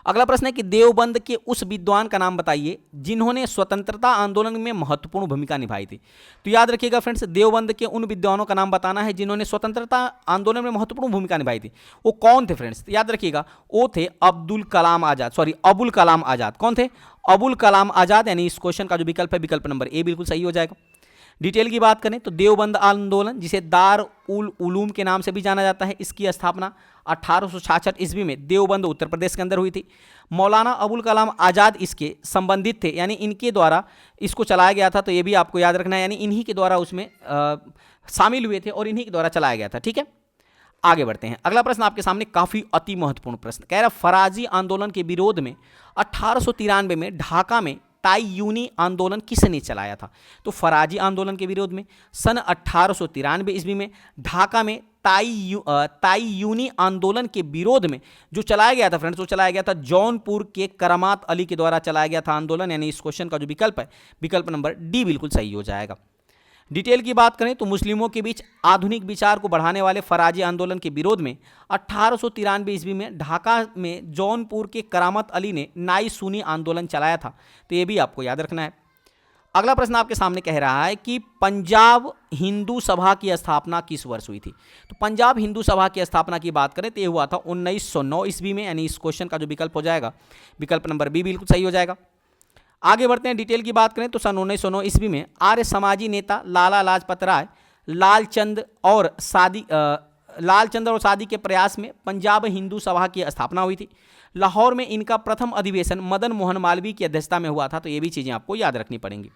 अगला प्रश्न है कि देवबंद के उस विद्वान का नाम बताइए जिन्होंने स्वतंत्रता आंदोलन में महत्वपूर्ण भूमिका निभाई थी। तो याद रखिएगा फ्रेंड्स, देवबंद के उन विद्वानों का नाम बताना है जिन्होंने स्वतंत्रता आंदोलन में महत्वपूर्ण भूमिका निभाई थी। वो कौन थे फ्रेंड्स? याद रखिएगा, वो थे अबुल कलाम आजाद। कौन थे? अबुल कलाम आजाद, यानी इस क्वेश्चन का जो विकल्प है विकल्प नंबर ए बिल्कुल सही हो जाएगा। डिटेल की बात करें तो देवबंद आंदोलन, जिसे दार उल उलूम के नाम से भी जाना जाता है, इसकी स्थापना 1866 ईस्वी में देवबंद उत्तर प्रदेश के अंदर हुई थी। मौलाना अबुल कलाम आज़ाद इसके संबंधित थे, यानी इनके द्वारा इसको चलाया गया था, तो ये भी आपको याद रखना है, यानी इन्हीं के द्वारा उसमें शामिल हुए थे और इन्हीं के द्वारा चलाया गया था। ठीक है, आगे बढ़ते हैं। अगला प्रश्न आपके सामने काफ़ी अति महत्वपूर्ण प्रश्न कह रहा है फराजी आंदोलन के विरोध में 1893 में ढाका में ताई यूनी आंदोलन किसने चलाया था? तो फराजी आंदोलन के विरोध में सन 1893 ईस्वी में ढाका में ताई यूनी आंदोलन के विरोध में जो चलाया गया था फ्रेंड्स, वो चलाया गया था जौनपुर के करामात अली के द्वारा चलाया गया था आंदोलन, यानी इस क्वेश्चन का जो विकल्प है विकल्प नंबर डी बिल्कुल सही हो जाएगा। डिटेल की बात करें तो मुस्लिमों के बीच आधुनिक विचार को बढ़ाने वाले फराजी आंदोलन के विरोध में 1893 ईस्वी में ढाका में जौनपुर के करामत अली ने नाई सुनी आंदोलन चलाया था, तो ये भी आपको याद रखना है। अगला प्रश्न आपके सामने कह रहा है कि पंजाब हिंदू सभा की स्थापना किस वर्ष हुई थी? तो पंजाब हिंदू सभा की स्थापना की बात करें तो ये हुआ था 1909 ईस्वी में, यानी इस क्वेश्चन का जो विकल्प हो जाएगा विकल्प नंबर बी बिल्कुल सही हो जाएगा। आगे बढ़ते हैं। डिटेल की बात करें तो सन 1909 ईस्वी में आर्य समाजी नेता लाला लाजपत राय लालचंद और सादी के प्रयास में पंजाब हिंदू सभा की स्थापना हुई थी। लाहौर में इनका प्रथम अधिवेशन मदन मोहन मालवीय की अध्यक्षता में हुआ था, तो ये भी चीज़ें आपको याद रखनी पड़ेंगी।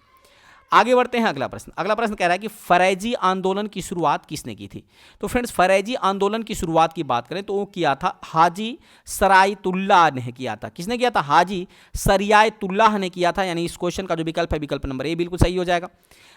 आगे बढ़ते हैं अगला प्रश्न। अगला प्रश्न कह रहा है कि फरैजी आंदोलन की शुरुआत किसने की थी। तो फ्रेंड्स फरैजी आंदोलन की शुरुआत की बात करें तो वो किया था हाजी सरायतुल्लाह ने किया था। किसने किया था? हाजी सरायतुल्लाह ने किया था। यानी इस क्वेश्चन का जो विकल्प है विकल्प नंबर ए बिल्कुल सही हो जाएगा।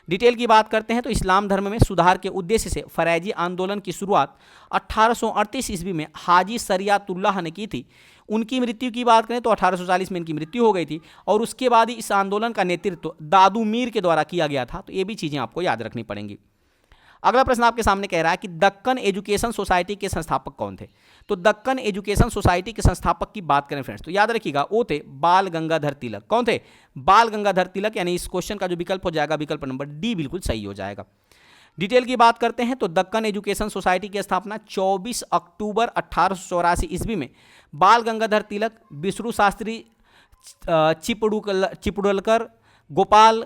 डिटेल की बात करते हैं तो इस्लाम धर्म में सुधार के उद्देश्य से फरैजी आंदोलन की शुरुआत 1838 ईस्वी में हाजी सरियातुल्लाह ने की थी। उनकी मृत्यु की बात करें तो 1840 में इनकी मृत्यु हो गई थी और उसके बाद ही इस आंदोलन का नेतृत्व दादू मीर के द्वारा किया गया था। तो ये भी चीज़ें आपको याद रखनी पड़ेंगी। अगला प्रश्न आपके सामने कह रहा है कि दक्कन एजुकेशन सोसाइटी के संस्थापक कौन थे। तो दक्कन एजुकेशन सोसाइटी के संस्थापक की बात करें फ्रेंड्स तो याद रखिएगा वो थे बाल गंगाधर तिलक। कौन थे? बाल गंगाधर तिलक। यानी इस क्वेश्चन का जो विकल्प हो जाएगा विकल्प नंबर डी बिल्कुल सही हो जाएगा। डिटेल की बात करते हैं तो दक्कन एजुकेशन सोसाइटी की स्थापना 24 अक्टूबर 1884 ईस्वी में बाल गंगाधर तिलक, विष्णु शास्त्री चिपड़ुलकर, गोपाल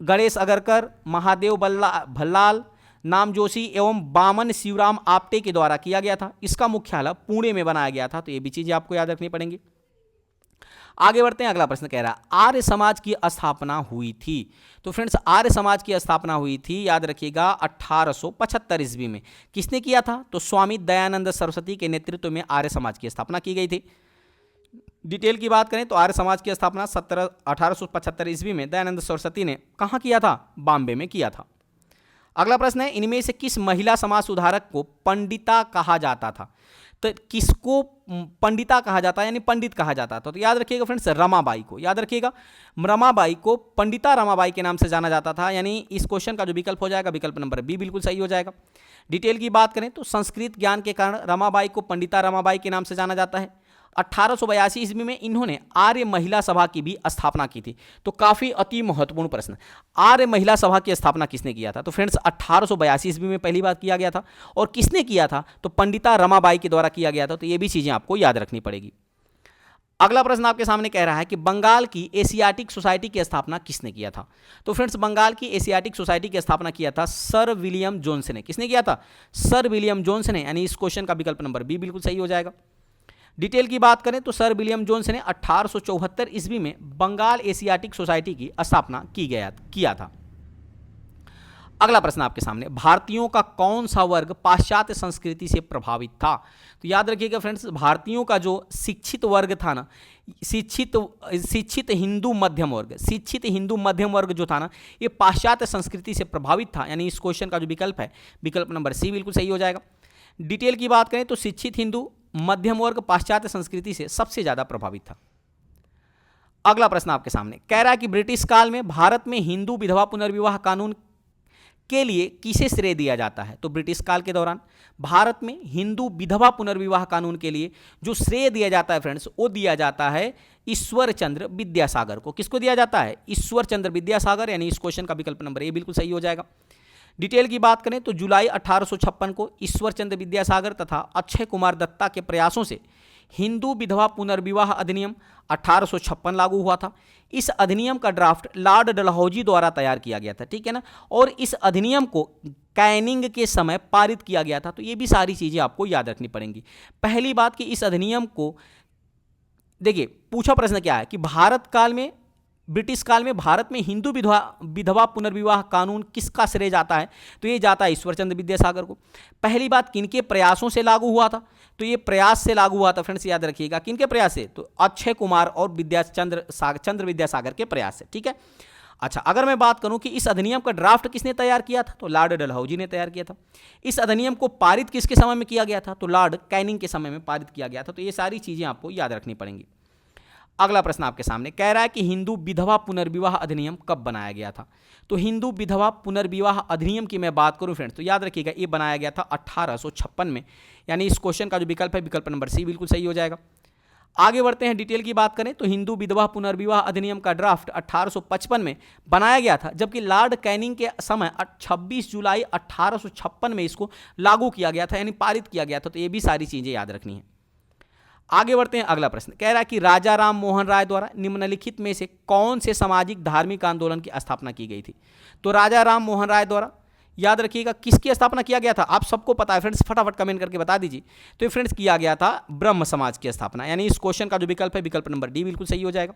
गणेश अगरकर, महादेव भल्लाल, नाम जोशी एवं बामन शिवराम आप्टे के द्वारा किया गया था। इसका मुख्यालय पुणे में बनाया गया था। तो ये भी चीज़ें आपको याद रखनी पड़ेंगी। आगे बढ़ते हैं। अगला प्रश्न कह रहा है आर्य समाज की स्थापना हुई थी। तो फ्रेंड्स आर्य समाज की स्थापना हुई थी याद रखिएगा 1875 ईस्वी में। किसने किया था? तो स्वामी दयानंद सरस्वती के नेतृत्व में आर्य समाज की स्थापना की गई थी। डिटेल की बात करें तो आर्य समाज की स्थापना 1875 ईस्वी में दयानंद सरस्वती ने कहाँ किया था? बॉम्बे में किया था। अगला प्रश्न है इनमें से किस महिला समाज सुधारक को पंडिता कहा जाता था। तो किसको पंडिता कहा जाता है यानी पंडित कहा जाता था? तो याद रखिएगा फ्रेंड्स रमाबाई को। याद रखिएगा रमाबाई को पंडिता रमाबाई के नाम से जाना जाता था। यानी इस क्वेश्चन का जो विकल्प हो जाएगा विकल्प नंबर बी बिल्कुल सही हो जाएगा। डिटेल की बात करें तो संस्कृत ज्ञान के कारण रमाबाई को पंडिता रमाबाई के नाम से जाना जाता है। 1882 ईस्वी में इन्होंने आर्य महिला सभा की भी स्थापना की थी। तो काफ़ी अति महत्वपूर्ण प्रश्न, आर्य महिला सभा की स्थापना किसने किया था? तो फ्रेंड्स 1882 ईस्वी में पहली बार किया गया था। और किसने किया था? तो पंडिता रमाबाई के द्वारा किया गया था। तो ये भी चीज़ें आपको याद रखनी पड़ेगी। अगला प्रश्न आपके सामने कह रहा है कि बंगाल की एशियाटिक सोसाइटी की स्थापना किसने किया था। तो फ्रेंड्स बंगाल की एशियाटिक सोसाइटी की स्थापना किया था सर विलियम जोन्स ने। किसने किया था? सर विलियम जोन्स ने। यानी इस क्वेश्चन का विकल्प नंबर बी बिल्कुल सही हो जाएगा। डिटेल की बात करें तो सर विलियम जोन्स ने 1874 ईस्वी में बंगाल एशियाटिक सोसाइटी की स्थापना किया था। अगला प्रश्न आपके सामने, भारतीयों का कौन सा वर्ग पाश्चात्य संस्कृति से प्रभावित था। तो याद रखिएगा फ्रेंड्स भारतीयों का जो शिक्षित वर्ग था ना, शिक्षित हिंदू मध्यम वर्ग जो था ना, ये पाश्चात्य संस्कृति से प्रभावित था। यानी इस क्वेश्चन का जो विकल्प है विकल्प नंबर सी बिल्कुल सही हो जाएगा। डिटेल की बात करें तो शिक्षित हिंदू मध्यम वर्ग पाश्चात्य संस्कृति से सबसे ज्यादा प्रभावित था। अगला प्रश्न आपके सामने कह रहा है कि ब्रिटिश काल में भारत में हिंदू विधवा पुनर्विवाह कानून के लिए किसे श्रेय दिया जाता है। तो ब्रिटिश काल के दौरान भारत में हिंदू विधवा पुनर्विवाह कानून के लिए जो श्रेय दिया जाता है फ्रेंड्स, वो दिया जाता है ईश्वर चंद्र विद्यासागर को। किसको दिया जाता है? ईश्वर चंद्र विद्यासागर। यानी इस क्वेश्चन का विकल्प नंबर ए बिल्कुल सही हो जाएगा। डिटेल की बात करें तो जुलाई 1856 को ईश्वर चंद्र विद्यासागर तथा अक्षय कुमार दत्ता के प्रयासों से हिंदू विधवा पुनर्विवाह अधिनियम 1856 लागू हुआ था। इस अधिनियम का ड्राफ्ट लॉर्ड डलहौजी द्वारा तैयार किया गया था, ठीक है ना, और इस अधिनियम को कैनिंग के समय पारित किया गया था। तो ये भी सारी चीज़ें आपको याद रखनी पड़ेंगी। पहली बात कि इस अधिनियम को देखिए, पूछा प्रश्न क्या है कि ब्रिटिश काल में भारत में हिंदू विधवा पुनर्विवाह कानून किसका श्रेय जाता है। तो ये जाता है ईश्वरचंद्र विद्यासागर को। पहली बात किनके प्रयासों से लागू हुआ था। तो ये प्रयास से लागू हुआ था फ्रेंड्स, याद रखिएगा किनके प्रयास से। तो अक्षय कुमार और चंद्र विद्यासागर के प्रयास से, ठीक है। अच्छा, अगर मैं बात करूं कि इस अधिनियम का ड्राफ्ट किसने तैयार किया था, तो लॉर्ड डलहौजी ने तैयार किया था। इस अधिनियम को पारित किसके समय में किया गया था, तो लॉर्ड कैनिंग के समय में पारित किया गया था। तो ये सारी चीजें आपको याद रखनी पड़ेंगी। अगला प्रश्न आपके सामने कह रहा है कि हिंदू विधवा पुनर्विवाह अधिनियम कब बनाया गया था। तो हिंदू विधवा पुनर्विवाह अधिनियम की मैं बात करूं फ्रेंड्स, तो याद रखिएगा ये बनाया गया था 1856 में। यानी इस क्वेश्चन का जो विकल्प है विकल्प नंबर सी बिल्कुल सही हो जाएगा। आगे बढ़ते हैं, डिटेल की बात करें तो हिंदू विधवा पुनर्विवाह अधिनियम का ड्राफ्ट 1855 में बनाया गया था, जबकि लॉर्ड कैनिंग के समय 26 जुलाई 1856 में इसको लागू किया गया था, यानी पारित किया गया था। तो ये भी सारी चीजें याद रखनी है। आगे बढ़ते हैं, अगला प्रश्न कह रहा है कि राजा राम मोहन राय द्वारा निम्नलिखित में से कौन से सामाजिक धार्मिक आंदोलन की स्थापना की गई थी। तो राजा राम मोहन राय द्वारा याद रखिएगा किसकी स्थापना किया गया था, आप सबको पता है फ्रेंड्स, फटाफट कमेंट करके बता दीजिए। तो फ्रेंड्स किया गया था ब्रह्म समाज की स्थापना। यानी इस क्वेश्चन का जो विकल्प है विकल्प नंबर डी बिल्कुल सही हो जाएगा।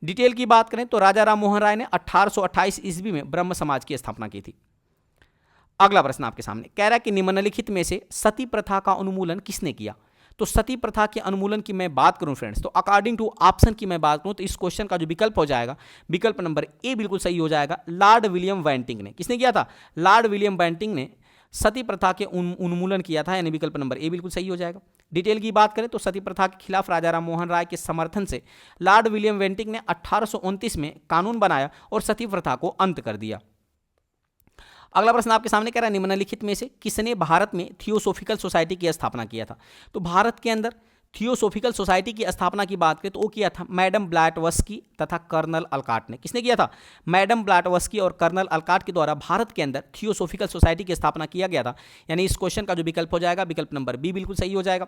डिटेल की बात करें तो राजा राम मोहन राय ने 1828 ईस्वी में ब्रह्म समाज की स्थापना की थी। अगला प्रश्न आपके सामने कह रहा है कि निम्नलिखित में से सती प्रथा का उन्मूलन किसने किया। तो सती प्रथा के उन्मूलन की मैं बात करूं फ्रेंड्स, तो अकॉर्डिंग टू ऑप्शन की मैं बात करूं तो इस क्वेश्चन का जो विकल्प हो जाएगा, विकल्प नंबर ए बिल्कुल सही हो जाएगा। लॉर्ड विलियम बेंटिंक ने, किसने किया था, लॉर्ड विलियम बेंटिंक ने सती प्रथा के उन्मूलन किया था, यानी विकल्प नंबर ए बिल्कुल सही हो जाएगा। डिटेल की बात करें तो सती प्रथा के खिलाफ राजा राम मोहन राय के समर्थन से लॉर्ड विलियम बेंटिंक ने 1829 में कानून बनाया और सती प्रथा को अंत कर दिया। अगला प्रश्न आपके सामने कह रहा है निम्नलिखित में से किसने भारत में थियोसोफिकल सोसाइटी की स्थापना किया था। तो भारत के अंदर थियोसोफिकल सोसाइटी की स्थापना की बात करें तो वो किया था मैडम ब्लैटवस्की तथा कर्नल अलकाट ने। किसने किया था, मैडम ब्लैटवस्की और कर्नल अलकाट के द्वारा भारत के अंदर थियोसोफिकल सोसाइटी की स्थापना किया गया था, यानी इस क्वेश्चन का जो विकल्प हो जाएगा, विकल्प नंबर बी बिल्कुल सही हो जाएगा।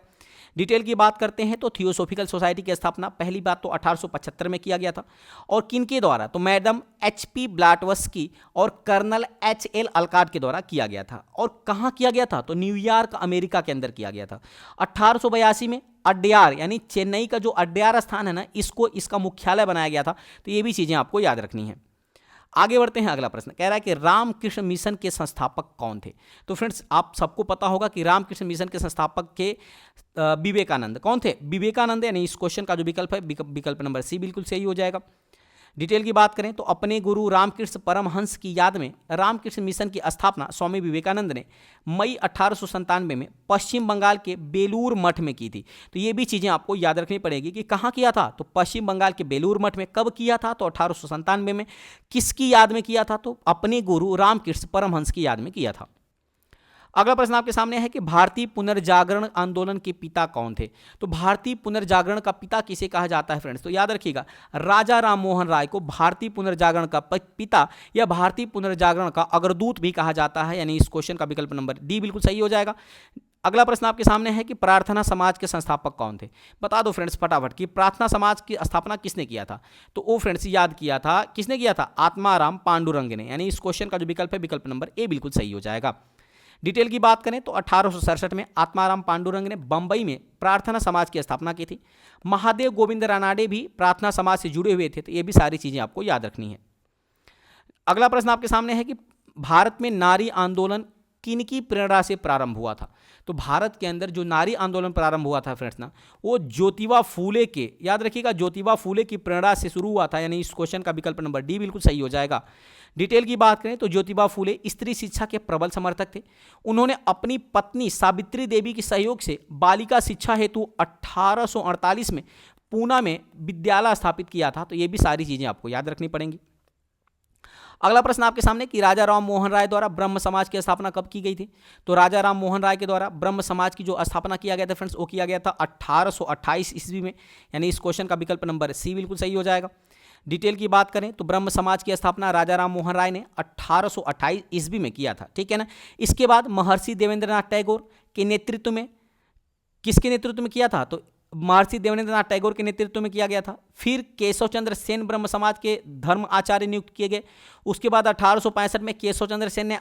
डिटेल की बात करते हैं तो थियोसोफिकल सोसाइटी की स्थापना पहली बात तो 1875 में किया गया था, और किन के द्वारा, तो मैडम HP ब्लैटवस्की और कर्नल HL अलकाट के द्वारा किया गया था। और कहाँ किया गया था, तो न्यूयॉर्क अमेरिका के अंदर किया गया था। 1882 में अड्यार यानी चेन्नई का जो अड्यार स्थान है ना, इसका मुख्यालय बनाया गया था। तो ये भी चीजें आपको याद रखनी है। आगे बढ़ते हैं, अगला प्रश्न कह रहा है कि रामकृष्ण मिशन के संस्थापक कौन थे। तो फ्रेंड्स आप सबको पता होगा कि रामकृष्ण मिशन के संस्थापक के विवेकानंद कौन थे, विवेकानंद, यानी इस क्वेश्चन का जो विकल्प है, विकल्प नंबर सी बिल्कुल सही हो जाएगा। डिटेल की बात करें तो अपने गुरु रामकृष्ण परमहंस की याद में रामकृष्ण मिशन की स्थापना स्वामी विवेकानंद ने मई 1897 में पश्चिम बंगाल के बेलूर मठ में की थी। तो ये भी चीज़ें आपको याद रखनी पड़ेगी कि कहाँ किया था, तो पश्चिम बंगाल के बेलूर मठ में। कब किया था, तो 1897 में। किसकी याद में किया था, तो अपने गुरु रामकृष्ण परमहंस की याद में किया था। अगला प्रश्न आपके सामने है कि भारतीय पुनर्जागरण आंदोलन के पिता कौन थे। तो भारतीय पुनर्जागरण का पिता किसे कहा जाता है फ्रेंड्स, तो याद रखिएगा राजा राम मोहन राय को भारतीय पुनर्जागरण का पिता या भारतीय पुनर्जागरण का अग्रदूत भी कहा जाता है, यानी इस क्वेश्चन का विकल्प नंबर डी बिल्कुल सही हो जाएगा। अगला प्रश्न आपके सामने है कि प्रार्थना समाज के संस्थापक कौन थे। बता दो फ्रेंड्स फटाफट कि प्रार्थना समाज की स्थापना किसने किया था। तो वो फ्रेंड्स याद किया था, किसने किया था, आत्माराम पांडुरंग ने, यानी इस क्वेश्चन का जो विकल्प है, विकल्प नंबर ए बिल्कुल सही हो जाएगा। डिटेल की बात करें तो 1867 में आत्माराम पांडुरंग ने बंबई में प्रार्थना समाज की स्थापना की थी। महादेव गोविंद रानाडे भी प्रार्थना समाज से जुड़े हुए थे। तो ये भी सारी चीजें आपको याद रखनी है। अगला प्रश्न आपके सामने है कि भारत में नारी आंदोलन किनकी प्रेरणा से प्रारंभ हुआ था। तो भारत के अंदर जो नारी आंदोलन प्रारंभ हुआ था फ्रेंड्स ना, वो ज्योतिबा फूले के, याद रखिएगा ज्योतिबा फूले की प्रेरणा से शुरू हुआ था, यानी इस क्वेश्चन का विकल्प नंबर डी बिल्कुल सही हो जाएगा। डिटेल की बात करें तो ज्योतिबा फूले स्त्री शिक्षा के प्रबल समर्थक थे। उन्होंने अपनी पत्नी सावित्री देवी के सहयोग से बालिका शिक्षा हेतु 1848 में पूना में विद्यालय स्थापित किया था। तो ये भी सारी चीजें आपको याद रखनी पड़ेंगी। अगला प्रश्न आपके सामने कि राजा राम मोहन राय द्वारा ब्रह्म समाज की स्थापना कब की गई थी। तो राजा राम मोहन राय के द्वारा ब्रह्म समाज की जो स्थापना किया गया था फ्रेंड्स, वो किया गया था 1828 ईस्वी में, यानी इस क्वेश्चन का विकल्प नंबर सी बिल्कुल सही हो जाएगा। डिटेल की बात करें तो ब्रह्म समाज की स्थापना राजा राम मोहन राय ने 1828 ईस्वी में किया था, ठीक है ना। इसके बाद महर्षि देवेंद्रनाथ टैगोर के नेतृत्व में, किसके नेतृत्व में किया था, तो महर्षि देवेंद्रनाथ टैगोर के नेतृत्व में किया गया था। फिर केशव चंद्र सेन ब्रह्म समाज के धर्म आचार्य नियुक्त किए गए। उसके बाद 1865 में केशव चंद्र सेन ने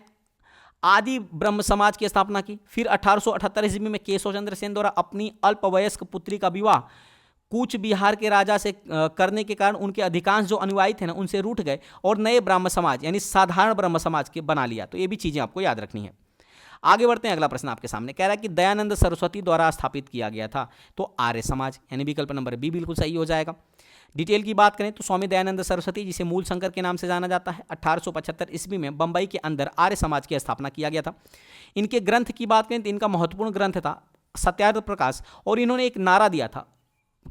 आदि ब्रह्म समाज की स्थापना की। फिर 1878 ईस्वी में केशव चंद्र सेन द्वारा अपनी अल्पवयस्क पुत्री का विवाह कूच बिहार के राजा से करने के कारण उनके अधिकांश जो अनुयायी थे ना, उनसे रूठ गए और नए ब्रह्म समाज यानी साधारण ब्रह्म समाज के बना लिया। तो ये भी चीजें आपको याद रखनी है। आगे बढ़ते हैं, अगला प्रश्न आपके सामने कह रहा है कि दयानंद सरस्वती द्वारा स्थापित किया गया था। तो आर्य समाज, यानी विकल्प नंबर बी बिल्कुल सही हो जाएगा। डिटेल की बात करें तो स्वामी दयानंद सरस्वती, जिसे मूल शंकर के नाम से जाना जाता है, 1875 ईस्वी में बंबई के अंदर आर्य समाज की स्थापना किया गया था। इनके ग्रंथ की बात करें तो इनका महत्वपूर्ण ग्रंथ था सत्यार्थ प्रकाश, और इन्होंने एक नारा दिया था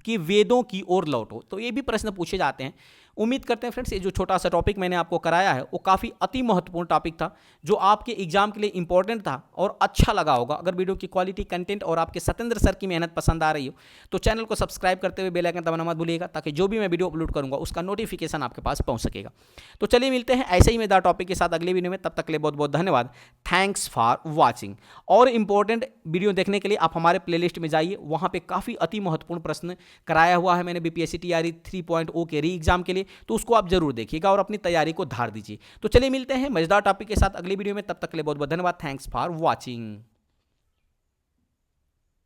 कि वेदों की ओर लौटो। तो ये भी प्रश्न पूछे जाते हैं। उम्मीद करते हैं फ्रेंड्स ये जो छोटा सा टॉपिक मैंने आपको कराया है वो काफ़ी अति महत्वपूर्ण टॉपिक था, जो आपके एग्जाम के लिए इंपॉर्टेंट था और अच्छा लगा होगा। अगर वीडियो की क्वालिटी, कंटेंट और आपके सत्येंद्र सर की मेहनत पसंद आ रही हो तो चैनल को सब्सक्राइब करते हुए बेल आइकन दबाना मत भूलिएगा, ताकि जो भी मैं वीडियो अपलोड करूँगा उसका नोटिफिकेशन आपके पास पहुँच सकेगा। तो चलिए मिलते हैं ऐसे ही मजेदार टॉपिक के साथ अगले वीडियो में। तब तक के लिए बहुत बहुत धन्यवाद। Thanks for watching. और इंपॉर्टेंट वीडियो देखने के लिए आप हमारे प्लेलिस्ट में जाइए, वहाँ पे काफ़ी अति महत्वपूर्ण प्रश्न कराया हुआ है मैंने BPSC TRE 3.0 के री एग्जाम के लिए, तो उसको आप जरूर देखिएगा और अपनी तैयारी को धार दीजिए। तो चलिए मिलते हैं मजेदार टॉपिक के साथ अगली वीडियो में। तब तक के लिए बहुत बहुत धन्यवाद। Thanks for watching.